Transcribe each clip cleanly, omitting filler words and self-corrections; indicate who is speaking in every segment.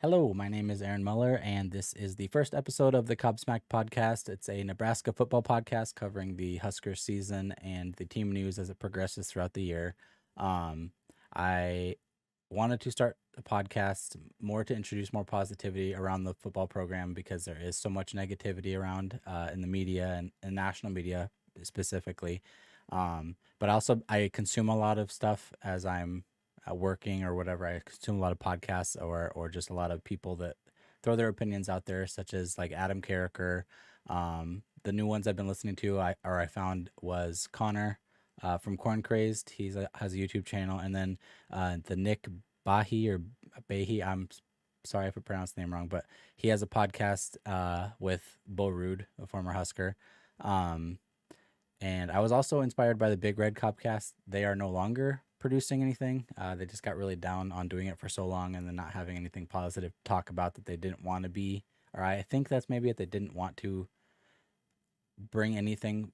Speaker 1: Hello, my name is Aaron Muller, and this is the first episode of the Cobsmacked Podcast. It's a Nebraska football podcast covering the Huskers season and the team news as it progresses throughout the year. I wanted to start a podcast more to introduce more positivity around the football program because there is so much negativity around in the media and national media specifically. But also, I consume a lot of stuff as I'm working or whatever. I consume a lot of podcasts or just a lot of people that throw their opinions out there, such as like Adam Carricker. The new ones I've been listening to, I found was Connor from Corn Crazed. Has a YouTube channel, and then the Nick Bahi or Bahi. I'm sorry if I pronounced the name wrong, but he has a podcast with Bo Rude, a former Husker. And I was also inspired by the Big Red Copcast. They are no longer producing anything. They just got really down on doing it for so long and then not having anything positive to talk about that they didn't want to be. Or I think that's maybe it. They didn't want to bring anything.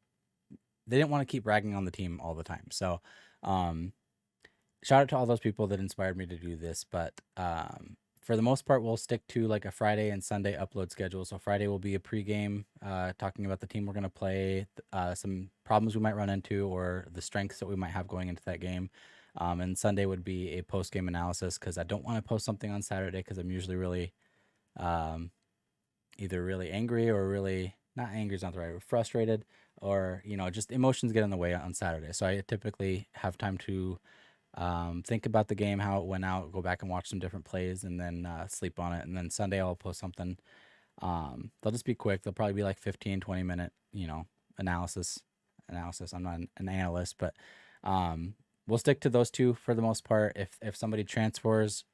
Speaker 1: They didn't want to keep ragging on the team all the time. So shout out to all those people that inspired me to do this. But for the most part, we'll stick to like a Friday and Sunday upload schedule. So Friday will be a pregame, talking about the team we're going to play, some problems we might run into, or the strengths that we might have going into that game. And Sunday would be a post-game analysis because I don't want to post something on Saturday because I'm usually really either really angry or really, not angry is not the right word, frustrated, or, just emotions get in the way on Saturday. So I typically have time to think about the game, how it went out, go back and watch some different plays, and then sleep on it. And then Sunday I'll post something. They'll just be quick. They'll probably be like 15, 20-minute, analysis. I'm not an analyst, but we'll stick to those two for the most part. If somebody transfers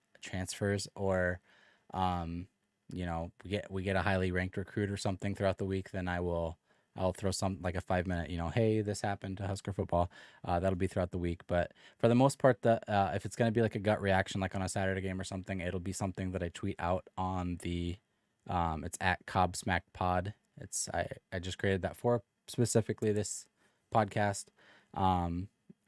Speaker 1: or we get a highly ranked recruit or something throughout the week, then I'll throw some like a 5-minute, hey, this happened to Husker football. That'll be throughout the week. But for the most part, if it's going to be like a gut reaction, like on a Saturday game or something, it'll be something that I tweet out on it's at Cobsmacked Pod. I just created that for specifically this podcast.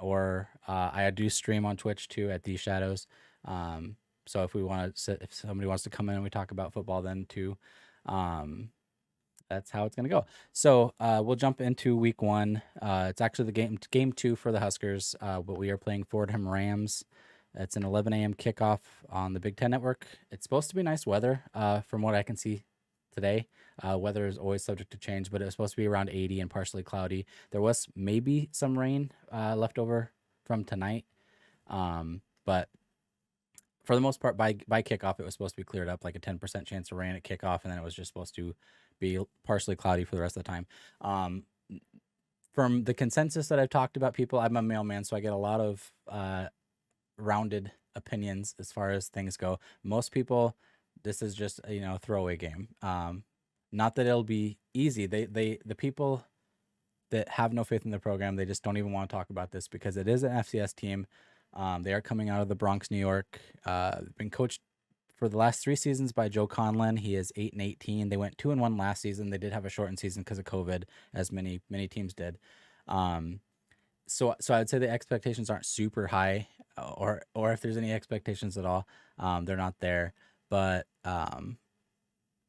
Speaker 1: Or I do stream on Twitch too at These Shadows. So if somebody wants to come in and we talk about football then too, that's how it's going to go. So we'll jump into week one. It's actually the game 2 for the Huskers, but we are playing Fordham Rams. It's an 11 a.m. kickoff on the Big Ten Network. It's supposed to be nice weather from what I can see today. Weather is always subject to change, but it's supposed to be around 80 and partially cloudy. There was maybe some rain left over from tonight, but for the most part, by kickoff, it was supposed to be cleared up, like a 10% chance of rain at kickoff, and then it was just supposed to be partially cloudy for the rest of the time. From the consensus that I've talked about people, I'm a mailman, so I get a lot of rounded opinions as far as things go. Most people, this is just a throwaway game. Not that it'll be easy. The people that have no faith in the program, they just don't even want to talk about this because it is an FCS team. They are coming out of the Bronx, New York. Been coached for the last 3 seasons by Joe Conlon. He is 8-18. They went 2-1 last season. They did have a shortened season because of COVID, as many teams did. So I'd say the expectations aren't super high, or if there's any expectations at all, they're not there. But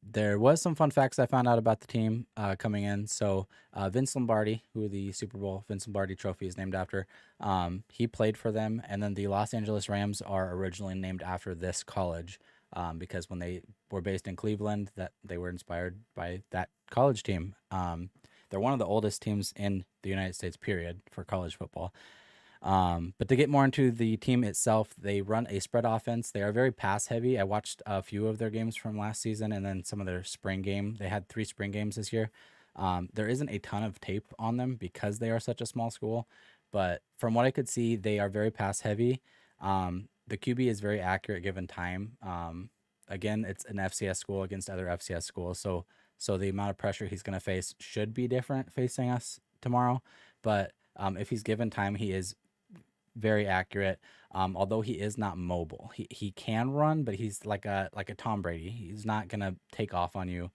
Speaker 1: there was some fun facts I found out about the team coming in. So Vince Lombardi, who the Super Bowl Vince Lombardi trophy is named after, he played for them. And then the Los Angeles Rams are originally named after this college because when they were based in Cleveland, that they were inspired by that college team. They're one of the oldest teams in the United States, period, for college football. But to get more into the team itself, they run a spread offense. They are very pass heavy. I watched a few of their games from last season and then some of their spring game. They had 3 spring games this year. There isn't a ton of tape on them because they are such a small school, but from what I could see, they are very pass heavy. The QB is very accurate given time. Again, it's an FCS school against other FCS schools. So the amount of pressure he's going to face should be different facing us tomorrow. But if he's given time, he is very accurate. Although he is not mobile, he can run, but he's like a Tom Brady. He's not gonna take off on you.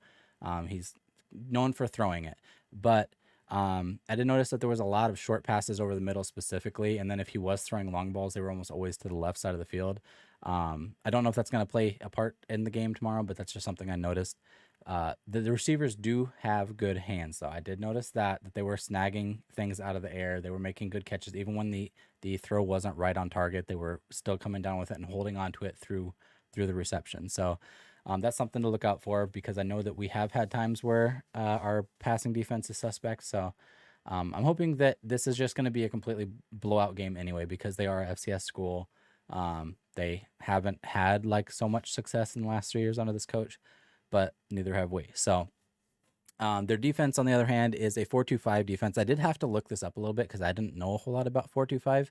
Speaker 1: He's known for throwing it, but I did notice that there was a lot of short passes over the middle specifically, and then if he was throwing long balls, they were almost always to the left side of the field. I don't know if that's going to play a part in the game tomorrow, but that's just something I noticed. The receivers do have good hands, though. I did notice that they were snagging things out of the air. They were making good catches, even when the throw wasn't right on target. They were still coming down with it and holding on to it through the reception. So that's something to look out for, because I know that we have had times where our passing defense is suspect. So I'm hoping that this is just going to be a completely blowout game anyway, because they are a FCS school. They haven't had like so much success in the last 3 years under this coach, but neither have we. So their defense, on the other hand, is a 4-2-5 defense. I did have to look this up a little bit because I didn't know a whole lot about 4-2-5.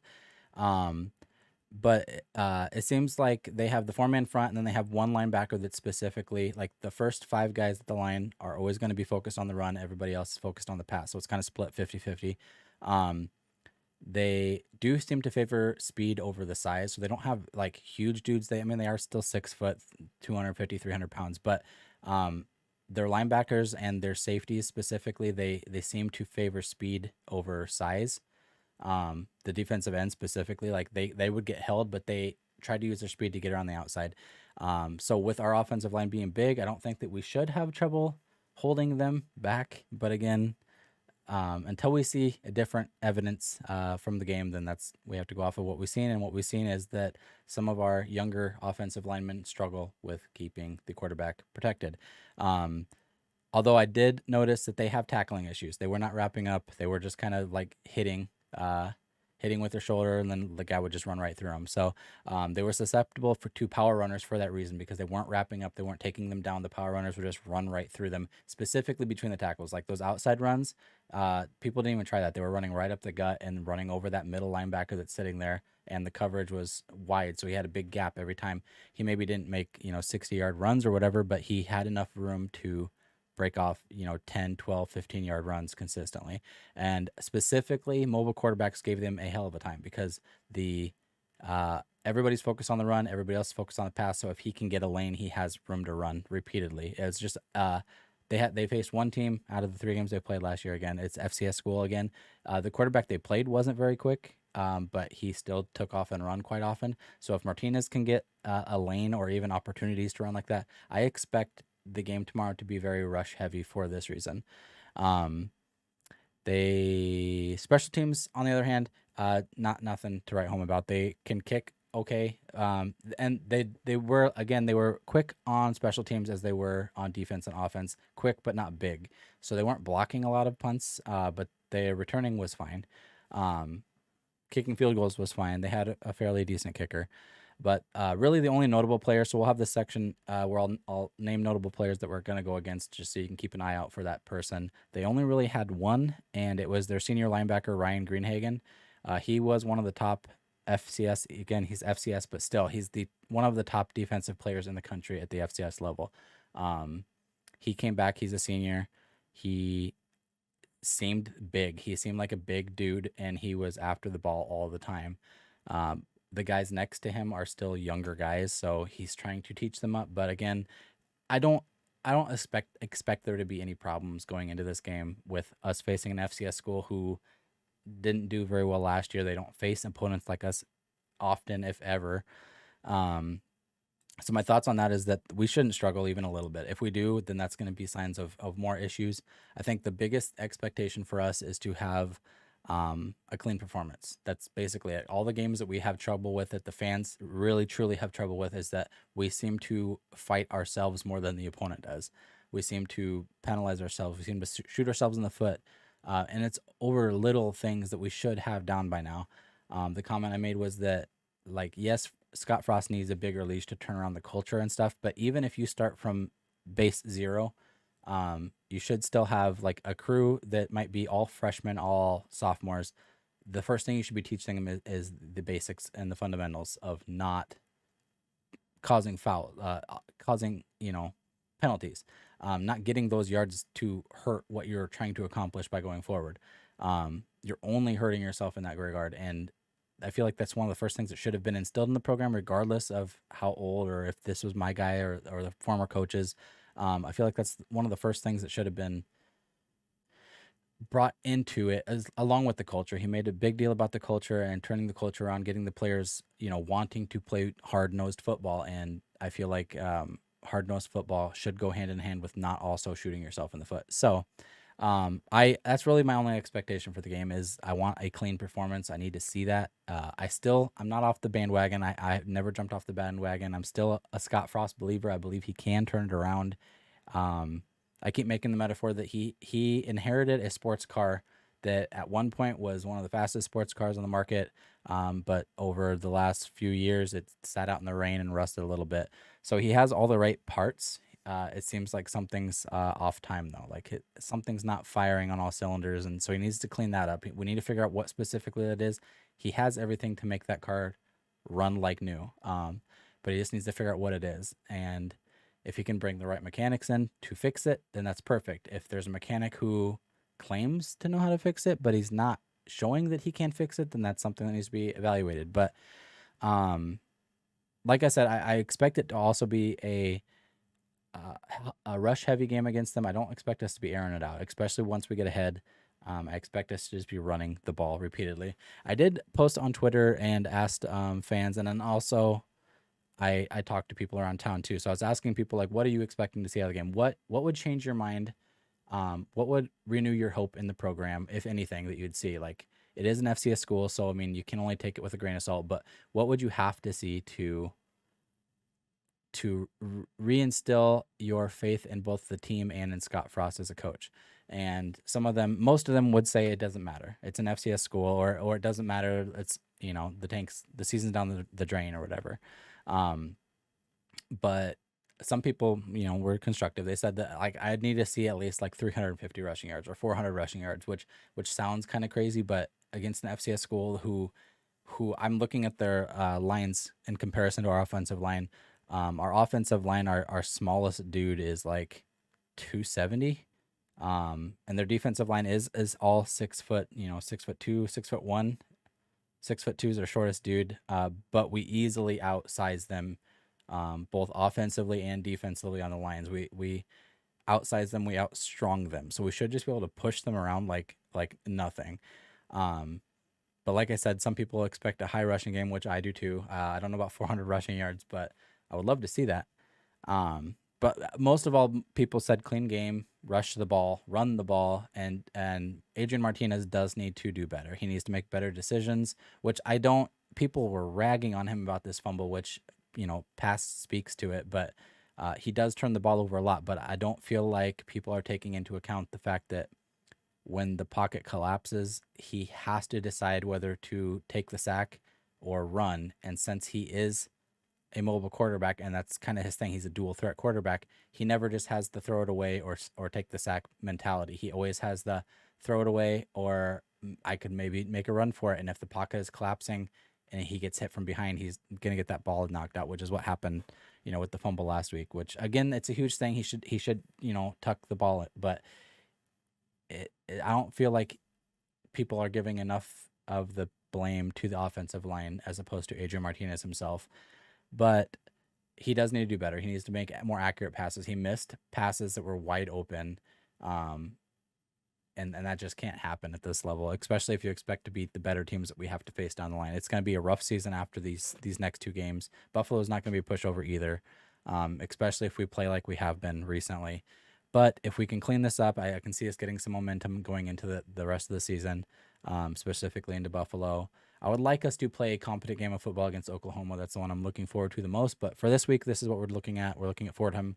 Speaker 1: But it seems like they have the four-man front, and then they have one linebacker that's specifically like the first 5 guys at the line are always going to be focused on the run. Everybody else is focused on the pass. So it's kind of split 50-50. They do seem to favor speed over the size. So they don't have like huge dudes. They are still 6 foot, 250, 300 pounds, but their linebackers and their safeties specifically, they seem to favor speed over size. The defensive end specifically, like they would get held, but they try to use their speed to get around the outside. So with our offensive line being big, I don't think that we should have trouble holding them back. But again, until we see a different evidence from the game, then we have to go off of what we've seen. And what we've seen is that some of our younger offensive linemen struggle with keeping the quarterback protected. Although I did notice that they have tackling issues. They were not wrapping up. They were just kind of like hitting with their shoulder, and then the guy would just run right through them. So they were susceptible to power runners for that reason, because they weren't wrapping up. They weren't taking them down. The power runners would just run right through them, specifically between the tackles. Like those outside runs, people didn't even try that. They were running right up the gut and running over that middle linebacker that's sitting there, and the coverage was wide, so he had a big gap every time. He maybe didn't make 60-yard runs or whatever, but he had enough room to break off 10, 12, 15-yard runs consistently. And specifically, mobile quarterbacks gave them a hell of a time, because the everybody's focused on the run, everybody else is focused on the pass. So if he can get a lane, he has room to run repeatedly. It's just they faced one team out of the 3 games they played last year. Again, it's FCS school again. The quarterback they played wasn't very quick, but he still took off and run quite often. So if Martinez can get a lane or even opportunities to run like that, I expect the game tomorrow to be very rush heavy for this reason. They special teams, on the other hand, nothing to write home about. They can kick okay, and they were quick on special teams as they were on defense and offense. Quick but not big, so they weren't blocking a lot of punts, but their returning was fine. Kicking field goals was fine. They had a fairly decent kicker. But really the only notable player, so we'll have this section where I'll name notable players that we're going to go against, just so you can keep an eye out for that person. They only really had one, and it was their senior linebacker, Ryan Greenhagen. He was one of the top FCS. Again, he's FCS, but still, he's one of the top defensive players in the country at the FCS level. He came back. He's a senior. He seemed big. He seemed like a big dude, and he was after the ball all the time. The guys next to him are still younger guys, so he's trying to teach them up. But again, I don't expect there to be any problems going into this game with us facing an FCS school who didn't do very well last year. They don't face opponents like us often, if ever. So my thoughts on that is that we shouldn't struggle even a little bit. If we do, then that's going to be signs of more issues. I think the biggest expectation for us is to have a clean performance. That's basically it. All the games that we have trouble with, that the fans really truly have trouble with, is that we seem to fight ourselves more than the opponent does. We seem to penalize ourselves. We seem to shoot ourselves in the foot. And it's over little things that we should have down by now. The comment I made was that, like, yes, Scott Frost needs a bigger leash to turn around the culture and stuff, but even if you start from base 0, you should still have like a crew that might be all freshmen, all sophomores. The first thing you should be teaching them is the basics and the fundamentals of not causing penalties, not getting those yards to hurt what you're trying to accomplish by going forward. You're only hurting yourself in that regard. And I feel like that's one of the first things that should have been instilled in the program, regardless of how old, or if this was my guy or the former coaches. I feel like that's one of the first things that should have been brought into it along with the culture. He made a big deal about the culture and turning the culture around, getting the players, wanting to play hard-nosed football. And I feel like hard-nosed football should go hand in hand with not also shooting yourself in the foot. So I that's really my only expectation for the game is I want a clean performance. I need to see that. I'm not off the bandwagon. I've never jumped off the bandwagon. I'm still a Scott Frost believer. I believe he can turn it around. Um, I keep making the metaphor that he inherited a sports car that at one point was one of the fastest sports cars on the market. But over the last few years, it sat out in the rain and rusted a little bit. So he has all the right parts. It seems like something's off time though. Like something's not firing on all cylinders, and so he needs to clean that up. We need to figure out what specifically that is. He has everything to make that car run like new, but he just needs to figure out what it is. And if he can bring the right mechanics in to fix it, then that's perfect. If there's a mechanic who claims to know how to fix it, but he's not showing that he can fix it, then that's something that needs to be evaluated. But um, like I said, I expect it to also be a rush heavy game against them. I don't expect us to be airing it out, especially once we get ahead. I expect us to just be running the ball repeatedly. I did post on Twitter and asked fans, and then also I talked to people around town too. So I was asking people like, what are you expecting to see out of the game? What would change your mind? What would renew your hope in the program, if anything, that you'd see? Like it is an FCS school, so I mean you can only take it with a grain of salt. But what would you have to see to reinstill your faith in both the team and in Scott Frost as a coach? And most of them would say it doesn't matter. It's an FCS school, or it doesn't matter. It's the season's down the drain or whatever. Um, but some people, were constructive. They said that like I'd need to see at least like 350 rushing yards or 400 rushing yards, which sounds kind of crazy, but against an FCS school who I'm looking at their lines in comparison to our offensive line. Our offensive line, our smallest dude is like 270. And their defensive line is all 6 foot, 6'2", 6'1". 6'2" is our shortest dude. But we easily outsize them, both offensively and defensively on the lines. We outsize them, we outstrong them. So we should just be able to push them around like nothing. But like I said, some people expect a high rushing game, which I do too. I don't know about 400 rushing yards, but I would love to see that. But most of all, people said clean game, rush the ball, run the ball, and Adrian Martinez does need to do better. He needs to make better decisions, which I don't. People were ragging on him about this fumble, which past speaks to it, but he does turn the ball over a lot. But I don't feel like people are taking into account the fact that when the pocket collapses, he has to decide whether to take the sack or run. And since he is a mobile quarterback, and that's kind of his thing, he's a dual threat quarterback. He never just has the throw it away or take the sack mentality. He always has the throw it away, or I could maybe make a run for it. And if the pocket is collapsing and he gets hit from behind, he's gonna get that ball knocked out, which is what happened, with the fumble last week. Which again, it's a huge thing. He should tuck the ball, but I don't feel like people are giving enough of the blame to the offensive line as opposed to Adrian Martinez himself. But he does need to do better. He needs to make more accurate passes. He missed passes that were wide open, and that just can't happen at this level, especially if you expect to beat the better teams that we have to face down the line. It's going to be a rough season after these next two games. Buffalo's not going to be a pushover either, especially if we play like we have been recently. But if we can clean this up, I can see us getting some momentum going into the rest of the season, specifically into Buffalo. I would like us to play a competent game of football against Oklahoma. That's the one I'm looking forward to the most. But for this week, this is what we're looking at. We're looking at Fordham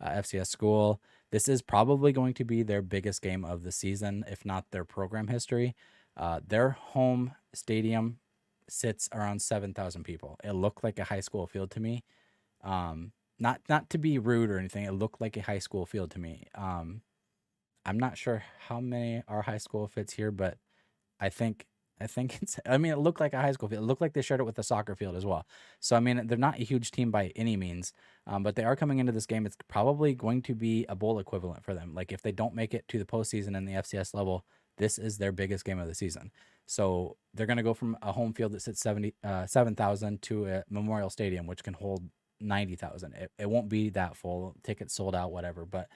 Speaker 1: FCS school. This is probably going to be their biggest game of the season, if not their program history. Their home stadium sits around 7,000 people. It looked like a high school field to me. Not to be rude or anything. It looked like a high school field to me. I'm not sure how many our high school fits here, but I think it looked like a high school field. It looked like they shared it with the soccer field as well. So, they're not a huge team by any means, but they are coming into this game. It's probably going to be a bowl equivalent for them. Like if they don't make it to the postseason in the FCS level, this is their biggest game of the season. So they're going to go from a home field that sits 7,000 to a Memorial Stadium, which can hold 90,000. It won't be that full. Tickets sold out, whatever. But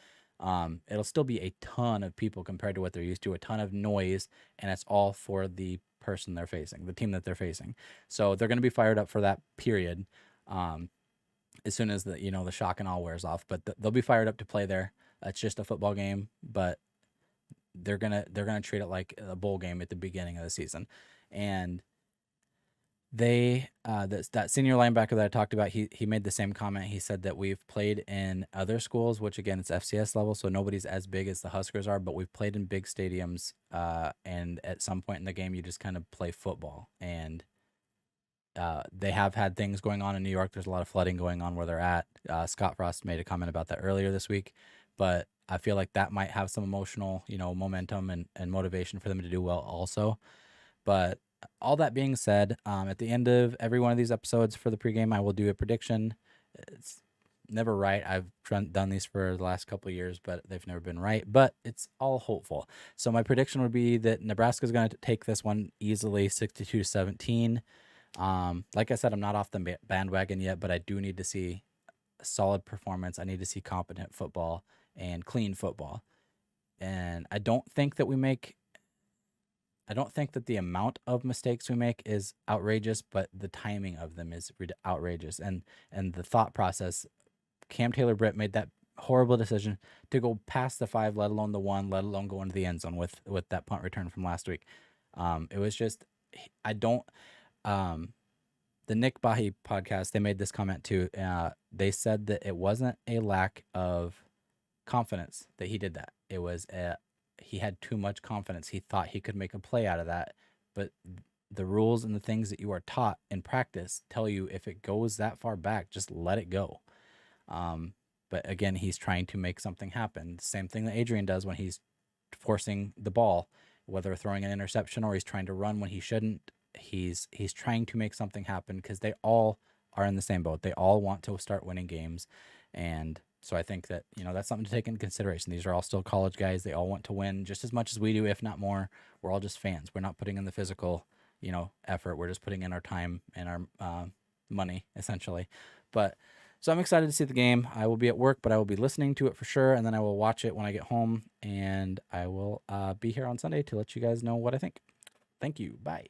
Speaker 1: It'll still be a ton of people compared to what they're used to, a ton of noise, and it's all for the person they're facing, the team that they're facing. So they're going to be fired up for that period. As soon as the shock and awe wears off, but they'll be fired up to play there. It's just a football game, but they're gonna treat it like a bowl game at the beginning of the season. And that senior linebacker that I talked about, he made the same comment. He said that we've played in other schools, which again it's FCS level, so nobody's as big as the Huskers are, but we've played in big stadiums, and at some point in the game you just kind of play football. And they have had things going on in New York. There's a lot of flooding going on where they're at. Scott Frost made a comment about that earlier this week, but I feel like that might have some emotional, momentum and motivation for them to do well also. But all that being said, at the end of every one of these episodes for the pregame, I will do a prediction. It's never right. I've done these for the last couple of years, but they've never been right. But it's all hopeful. So my prediction would be that Nebraska is going to take this one easily, 62-17. Like I said, I'm not off the bandwagon yet, but I do need to see a solid performance. I need to see competent football and clean football. And I don't think that the amount of mistakes we make is outrageous, but the timing of them is outrageous. And the thought process, Cam Taylor-Britt made that horrible decision to go past the 5, let alone the 1, let alone go into the end zone with that punt return from last week. It was just, the Nick Bahi podcast, they made this comment too. They said that it wasn't a lack of confidence that he did that. It was he had too much confidence. He thought he could make a play out of that. But the rules and the things that you are taught in practice tell you if it goes that far back, just let it go. But again, he's trying to make something happen. Same thing that Adrian does when he's forcing the ball, whether throwing an interception or he's trying to run when he shouldn't. He's trying to make something happen because they all are in the same boat. They all want to start winning games. And so I think that, that's something to take into consideration. These are all still college guys. They all want to win just as much as we do, if not more. We're all just fans. We're not putting in the physical, effort. We're just putting in our time and our money, essentially. But so I'm excited to see the game. I will be at work, but I will be listening to it for sure. And then I will watch it when I get home. And I will be here on Sunday to let you guys know what I think. Thank you. Bye.